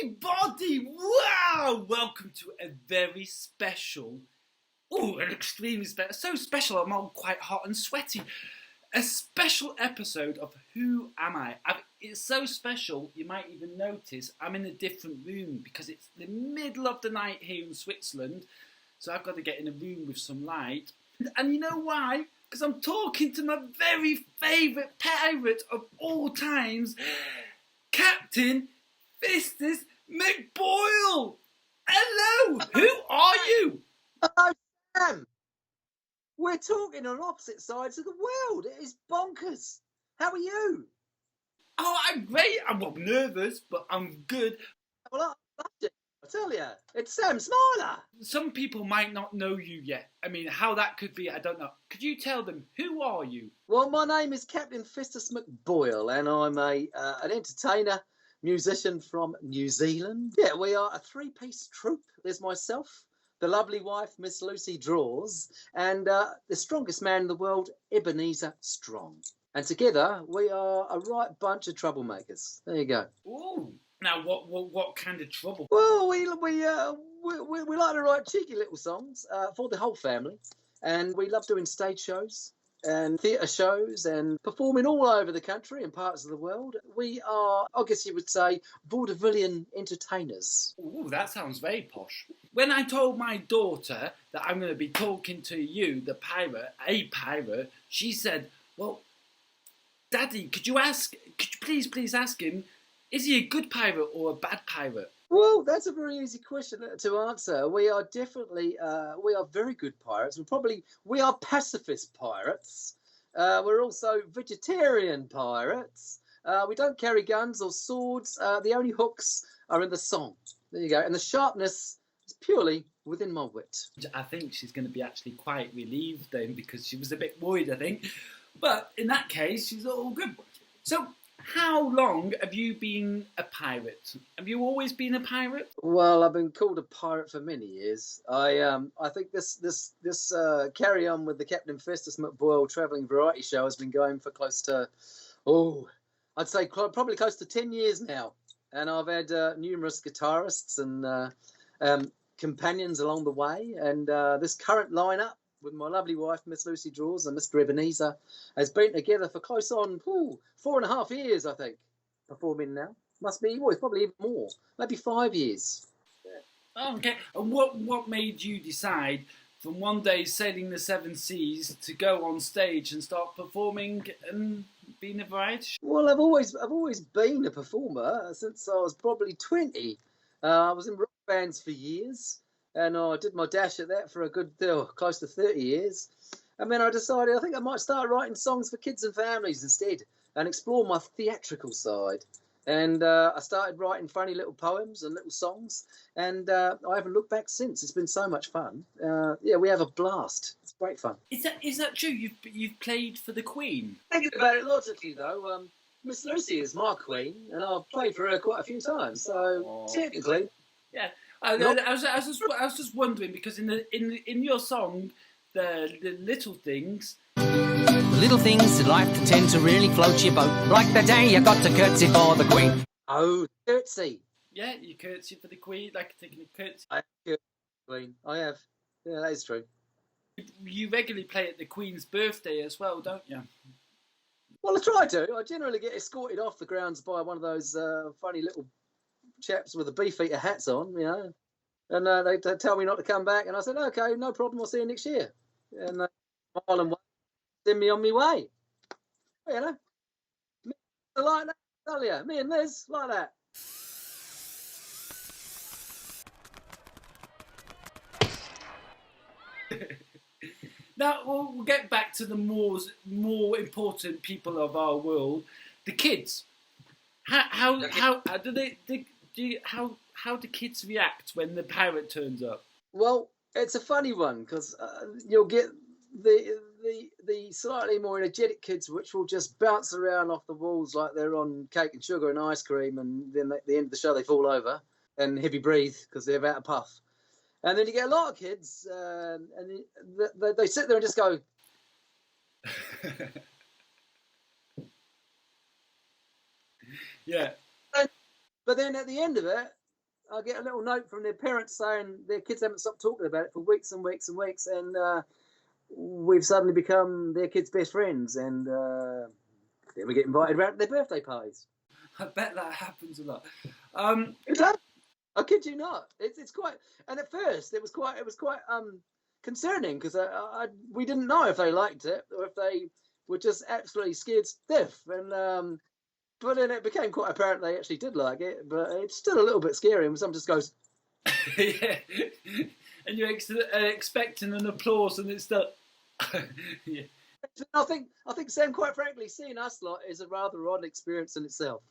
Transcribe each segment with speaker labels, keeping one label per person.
Speaker 1: Everybody, wow! Welcome to a very special, an extremely special, so special I'm all quite hot and sweaty. A special episode of Who Am I? It's so special, you might even notice I'm in a different room because it's the middle of the night here in Switzerland, so I've got to get in a room with some light. And you know why? Because I'm talking to my very favourite pirate of all times, Captain Festus McBoyle! Hello! Who are you?
Speaker 2: Hello, Sam. We're talking on opposite sides of the world. It is bonkers. How are you?
Speaker 1: Oh, I'm great. I'm nervous, but I'm good.
Speaker 2: Well, I love you. I tell you, it's Sam Smiler.
Speaker 1: Some people might not know you yet. I mean, how that could be, I don't know. Could you tell them, who are you?
Speaker 2: Well, my name is Captain Festus McBoyle, and I'm an entertainer, musician from New Zealand. Yeah, we are a three-piece troupe. There's myself, the lovely wife, Miss Lucy Draws, and the strongest man in the world, Ebenezer Strong. And together, we are a right bunch of troublemakers. There you go.
Speaker 1: Ooh. Now, what kind of trouble?
Speaker 2: Well, we like to write cheeky little songs for the whole family, and we love doing stage shows and theatre shows and performing all over the country and parts of the world. We are, I guess you would say, vaudevillian entertainers.
Speaker 1: Ooh, that sounds very posh. When I told my daughter that I'm going to be talking to you, the pirate, she said, well, Daddy, could you please ask him, is he a good pirate or a bad pirate?
Speaker 2: Well, that's a very easy question to answer. We are definitely, we are very good pirates. We are pacifist pirates. We're also vegetarian pirates. We don't carry guns or swords. The only hooks are in the song. There you go. And the sharpness is purely within my wit.
Speaker 1: I think she's going to be actually quite relieved then, because she was a bit worried, I think. But in that case, she's all good. So, how long have you been a pirate? Have you always been a pirate?
Speaker 2: Well, I've been called a pirate for many years. I think this carry on with the Captain Festus McBoyle travelling variety show has been going for close to, I'd say probably close to 10 years now. And I've had numerous guitarists and companions along the way. And this current lineup with my lovely wife, Miss Lucy Draws, and Mr. Ebenezer, has been together for close on 4.5 years, I think, performing now. Must be, it's probably even more, maybe 5 years.
Speaker 1: Yeah. Oh, okay. And what made you decide from one day sailing the seven seas to go on stage and start performing and being a variety show?
Speaker 2: Well, I've always been a performer since I was probably 20. I was in rock bands for years. And I did my dash at that for a good, close to 30 years. And then I decided I think I might start writing songs for kids and families instead and explore my theatrical side. And I started writing funny little poems and little songs. And I haven't looked back since. It's been so much fun. We have a blast. It's great fun.
Speaker 1: Is that true? You've played for the Queen?
Speaker 2: Thinking about it logically, though, Miss Lucy is my queen. And I've played for her quite a few times. So technically...
Speaker 1: Yeah. I was just wondering, because in your song, the little things.
Speaker 3: Little things in life that tend to really float your boat. Like the day you got to curtsy for the Queen.
Speaker 2: Oh, curtsy.
Speaker 1: Yeah, you curtsy for the Queen, like taking a curtsy.
Speaker 2: I have curtsy for the Queen. I have. Yeah, that is true.
Speaker 1: You regularly play at the Queen's birthday as well, don't you?
Speaker 2: Well, I try to. I generally get escorted off the grounds by one of those funny little chaps with the beefeater hats on, and they tell me not to come back, and I said, okay, no problem, I'll see you next year. And they smile and send me on my way. Like that, tell you, me and Liz, like that.
Speaker 1: Now we'll get back to the more important people of our world, the kids. How do kids react when the pirate turns up?
Speaker 2: Well, it's a funny one because you'll get the slightly more energetic kids, which will just bounce around off the walls like they're on cake and sugar and ice cream, and then at the end of the show they fall over and heavy breathe because they're about to puff. And then you get a lot of kids, and they sit there and just go.
Speaker 1: Yeah.
Speaker 2: But then at the end of it, I get a little note from their parents saying their kids haven't stopped talking about it for weeks and weeks and weeks, and we've suddenly become their kids' best friends, and then we get invited around to their birthday parties.
Speaker 1: I bet that happens a lot.
Speaker 2: It does. I kid you not. It's quite. And at first, it was quite concerning because we didn't know if they liked it or if they were just absolutely scared stiff. And but then it became quite apparent they actually did like it. But it's still a little bit scary when someone just goes,
Speaker 1: yeah, and you're expecting an applause, and it's still. Yeah.
Speaker 2: I think Sam, quite frankly, seeing us lot is a rather odd experience in itself.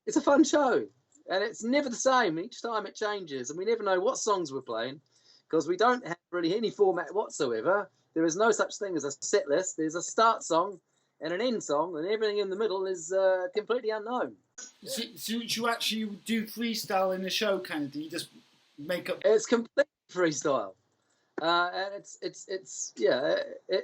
Speaker 2: It's a fun show, and it's never the same. Each time it changes, and we never know what songs we're playing because we don't have really any format whatsoever. There is no such thing as a set list. There's a start song and an end song, and everything in the middle is completely unknown.
Speaker 1: So you actually do freestyle in the show, kind of? Do you just make up?
Speaker 2: It's complete freestyle. And it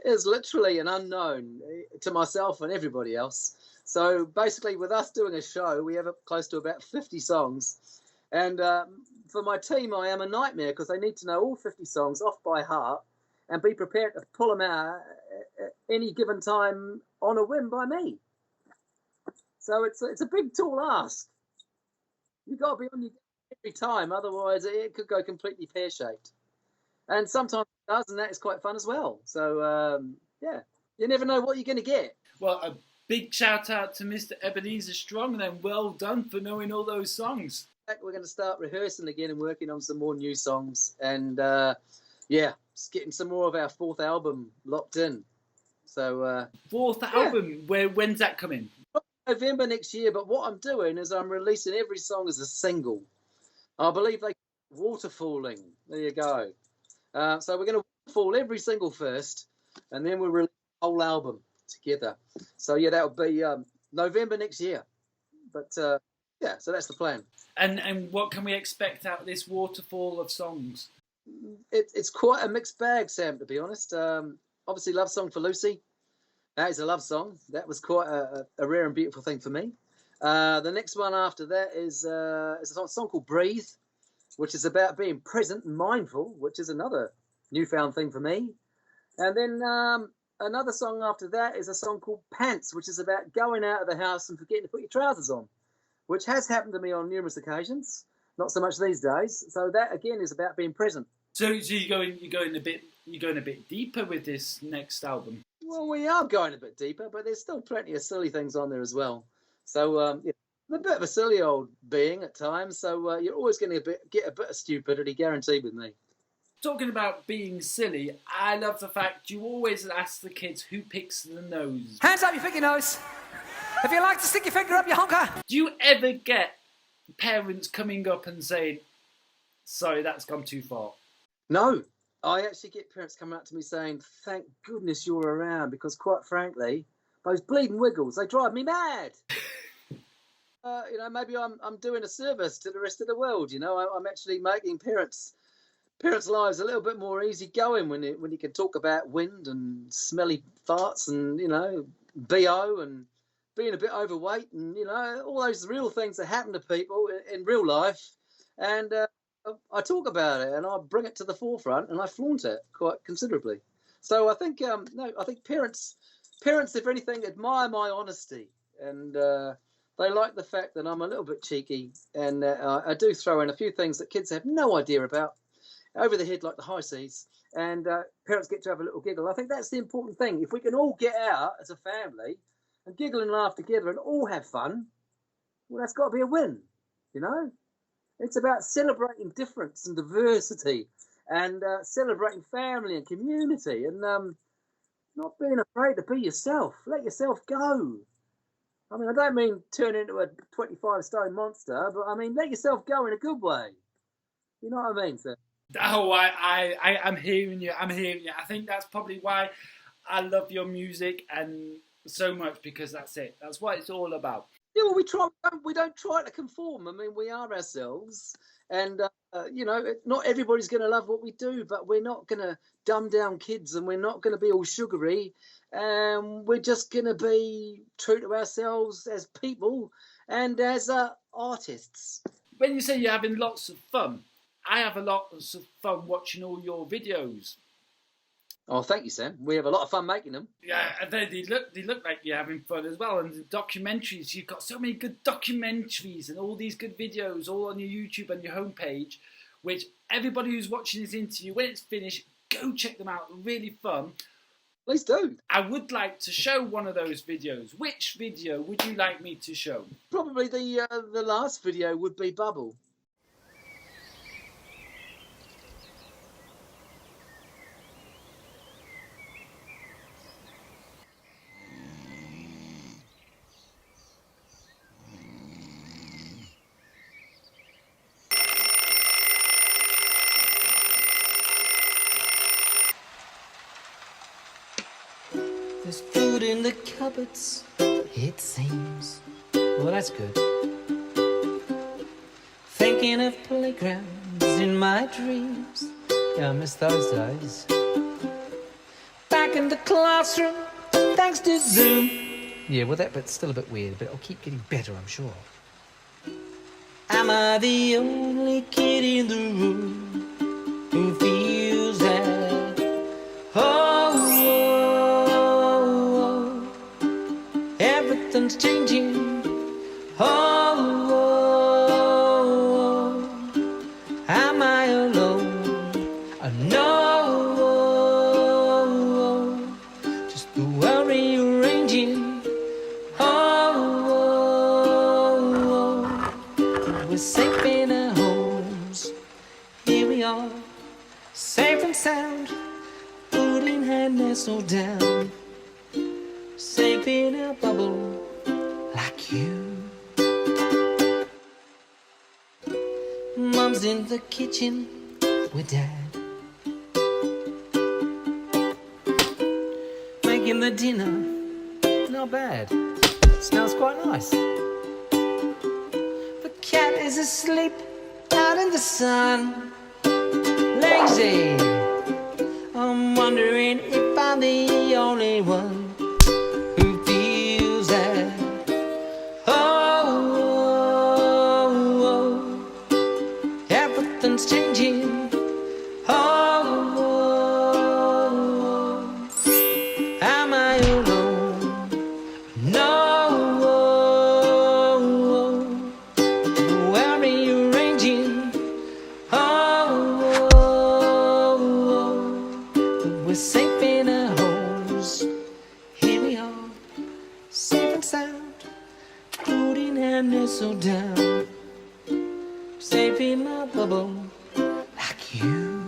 Speaker 2: is literally an unknown to myself and everybody else. So basically, with us doing a show, we have close to about 50 songs. And for my team, I am a nightmare because they need to know all 50 songs off by heart and be prepared to pull them out at any given time on a whim by me. So it's a big, tall ask. You've got to be on your game every time, otherwise it could go completely pear-shaped. And sometimes it does, and that is quite fun as well. So, you never know what you're going to get.
Speaker 1: Well, a big shout out to Mr. Ebenezer Strong, and then well done for knowing all those songs.
Speaker 2: We're going to start rehearsing again and working on some more new songs. And, just getting some more of our fourth album locked in. So
Speaker 1: fourth album, when's that coming?
Speaker 2: November next year, but what I'm doing is I'm releasing every song as a single. I believe they waterfalling. There you go. So we're going to waterfall every single first, and then we'll release the whole album together. So that'll be November next year. But so that's the plan.
Speaker 1: And what can we expect out of this waterfall of songs?
Speaker 2: It's quite a mixed bag, Sam, to be honest. Obviously, Love Song for Lucy. That is a love song. That was quite a rare and beautiful thing for me. The next one after that is a song called Breathe, which is about being present and mindful, which is another newfound thing for me. And then another song after that is a song called Pants, which is about going out of the house and forgetting to put your trousers on, which has happened to me on numerous occasions. Not so much these days. So that again is about being present.
Speaker 1: So you're going a bit deeper with this next album.
Speaker 2: Well, we are going a bit deeper, but there's still plenty of silly things on there as well. So I'm a bit of a silly old being at times. So you're always going to get a bit of stupidity, guaranteed, with me.
Speaker 1: Talking about being silly, I love the fact you always ask the kids who picks the nose.
Speaker 3: Hands up, you pick your nose. If you like to stick your finger up your honker.
Speaker 1: Do you ever get parents coming up and saying, sorry, that's gone too far?
Speaker 2: No. I actually get parents coming up to me saying, thank goodness you're around, because quite frankly, those bleeding wiggles, they drive me mad. Maybe I'm doing a service to the rest of the world. I'm actually making parents' lives a little bit more easygoing when you can talk about wind and smelly farts and, BO and being a bit overweight and, all those real things that happen to people in real life. And I talk about it and I bring it to the forefront and I flaunt it quite considerably. So I think, I think parents, if anything, admire my honesty, and they like the fact that I'm a little bit cheeky, and I do throw in a few things that kids have no idea about over the head like the high seas, and parents get to have a little giggle. I think that's the important thing. If we can all get out as a family and giggle and laugh together and all have fun, well, that's got to be a win, It's about celebrating difference and diversity, and celebrating family and community, and not being afraid to be yourself. Let yourself go. I mean, I don't mean turn into a 25-stone monster, but I mean let yourself go in a good way. You know what I mean, sir?
Speaker 1: Oh, I'm hearing you. I'm hearing you. I think that's probably why I love your music and so much, because that's it. That's what it's all about.
Speaker 2: Yeah, well, we don't try to conform. I mean, we are ourselves, and not everybody's going to love what we do, but we're not going to dumb down kids, and we're not going to be all sugary, and we're just going to be true to ourselves as people and as artists.
Speaker 1: When you say you're having lots of fun, I have a lot of fun watching all your videos.
Speaker 2: Oh, thank you, Sam. We have a lot of fun making them.
Speaker 1: Yeah, and they look like you're having fun as well. And the documentaries, you've got so many good documentaries and all these good videos all on your YouTube and your homepage, which everybody who's watching this interview, when it's finished, go check them out. Really fun.
Speaker 2: Please do.
Speaker 1: I would like to show one of those videos. Which video would you like me to show?
Speaker 2: Probably the last video would be Bubble.
Speaker 3: There's food in the cupboards, it seems. Well, that's good. Thinking of playgrounds in my dreams. Yeah, I miss those days. Back in the classroom, thanks to Zoom. Yeah, well, that bit's still a bit weird, but it'll keep getting better, I'm sure. Am I the only kid in the room who feels that? Everything's changing. Am I alone? I know. Just the worry arranging. We're safe in our homes. Here we are, safe and sound. Food in hand, nestled down. Safe in a bubble like you. Mum's in the kitchen with Dad, making the dinner. Not bad, smells quite nice. The cat is asleep out in the sun, lazy. I'm wondering if I'm the only one who feels that. Everything's changing. Am I alone? No. Where are you ranging? We're safe in our homes. Here we are, safe and sound. Food in hand, nestled down. Safe in my bubble like you.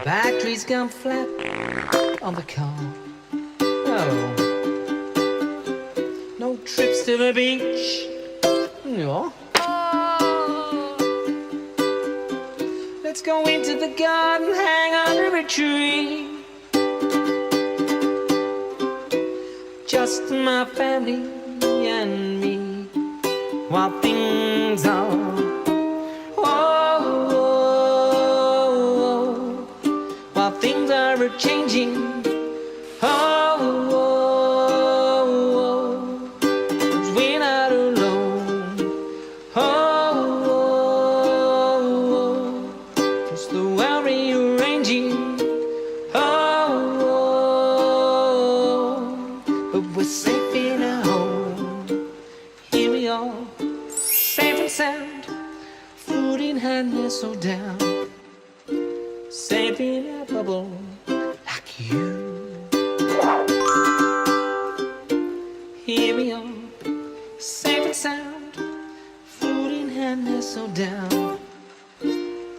Speaker 3: Batteries gone flat on the car. Oh, no trips to the beach. No. Let's go into the garden, hang under a tree. Just my family and me, while things are while things are changing. We're not alone. Just the worry arranging. But we're safe in our home. Here we are, safe and sound. Food in hand, nestled down. Safe in a bubble like you. Here we are, safe and sound. Food in hand, nestled down.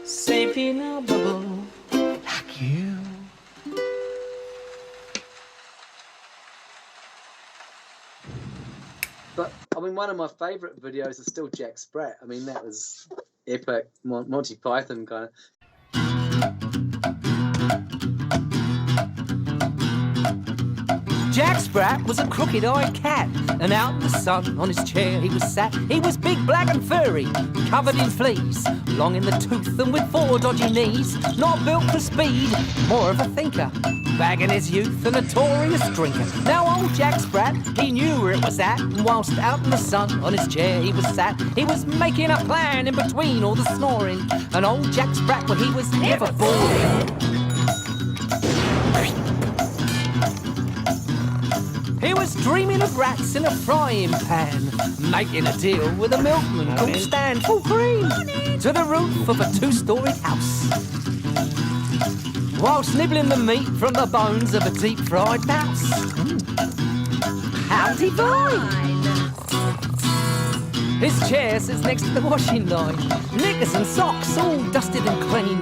Speaker 3: Safe in a bubble like you.
Speaker 2: But I mean, one of my favourite videos is still Jack Sprat. I mean, that was epic, Monty Python kind of.
Speaker 3: Jack Sprat was a crooked-eyed cat, and out in the sun on his chair he was sat. He was big, black and furry, covered in fleas, long in the tooth and with 4 dodgy knees. Not built for speed, more of a thinker, back in his youth a notorious drinker. Now old Jack Sprat, he knew where it was at, and whilst out in the sun on his chair he was sat, he was making a plan in between all the snoring. And old Jack Sprat, well, he was never boring. He was dreaming of rats in a frying pan, making a deal with a milkman called Stan, full cream, to the roof of a 2-storied house, whilst nibbling the meat from the bones of a deep-fried mouse. How divine! His chair sits next to the washing line, knickers and socks all dusted and clean.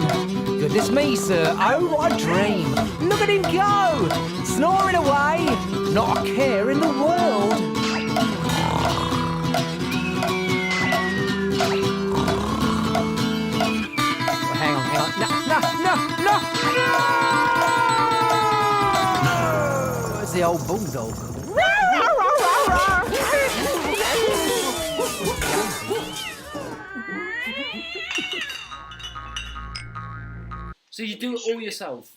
Speaker 3: Goodness me, sir, oh what a dream! Look at him go, snoring away, not a care in the world. Well, hang on, no! It's the old bulldog.
Speaker 1: So you do it all yourself?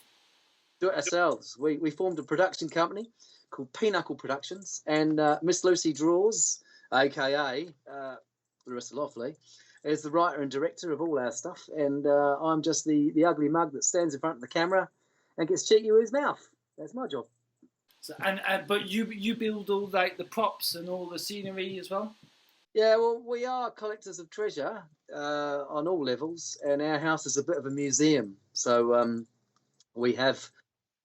Speaker 2: Do it ourselves. We formed a production company called Pinochle Productions, and Miss Lucy Draws, aka Larissa Loffley, is the writer and director of all our stuff, and I'm just the ugly mug that stands in front of the camera and gets cheeky with his mouth. That's my job.
Speaker 1: So, but you build all like the props and all the scenery as well?
Speaker 2: Yeah, well, we are collectors of treasure on all levels, and our house is a bit of a museum. So we have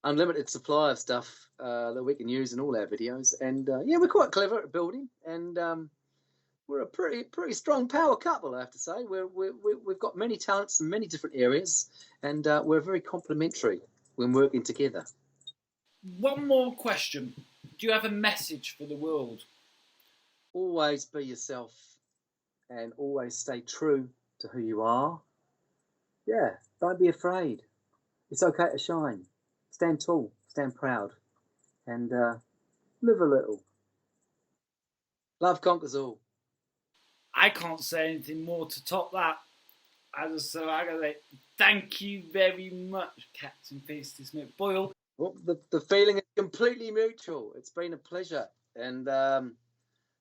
Speaker 2: unlimited supply of stuff that we can use in all our videos. And yeah, we're quite clever at building, and we're a pretty strong power couple, I have to say. We've got many talents in many different areas, and we're very complementary when working together.
Speaker 1: One more question. Do you have a message for the world?
Speaker 2: Always be yourself and always stay true to who you are. Yeah, don't be afraid. It's okay to shine. Stand tall, stand proud, and live a little. Love conquers all.
Speaker 1: I can't say anything more to top that. So I gotta say, thank you very much, Captain Festus McBoyle.
Speaker 2: Well, the feeling is completely mutual. It's been a pleasure, and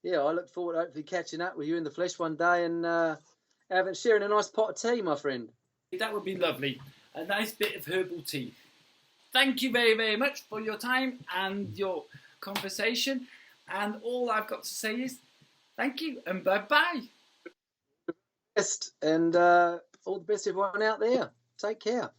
Speaker 2: yeah, I look forward to hopefully catching up with you in the flesh one day and sharing a nice pot of tea, my friend.
Speaker 1: That would be lovely. A nice bit of herbal tea. Thank you very, very much for your time and your conversation. And all I've got to say is thank you and bye-bye.
Speaker 2: And all the best, everyone out there. Take care.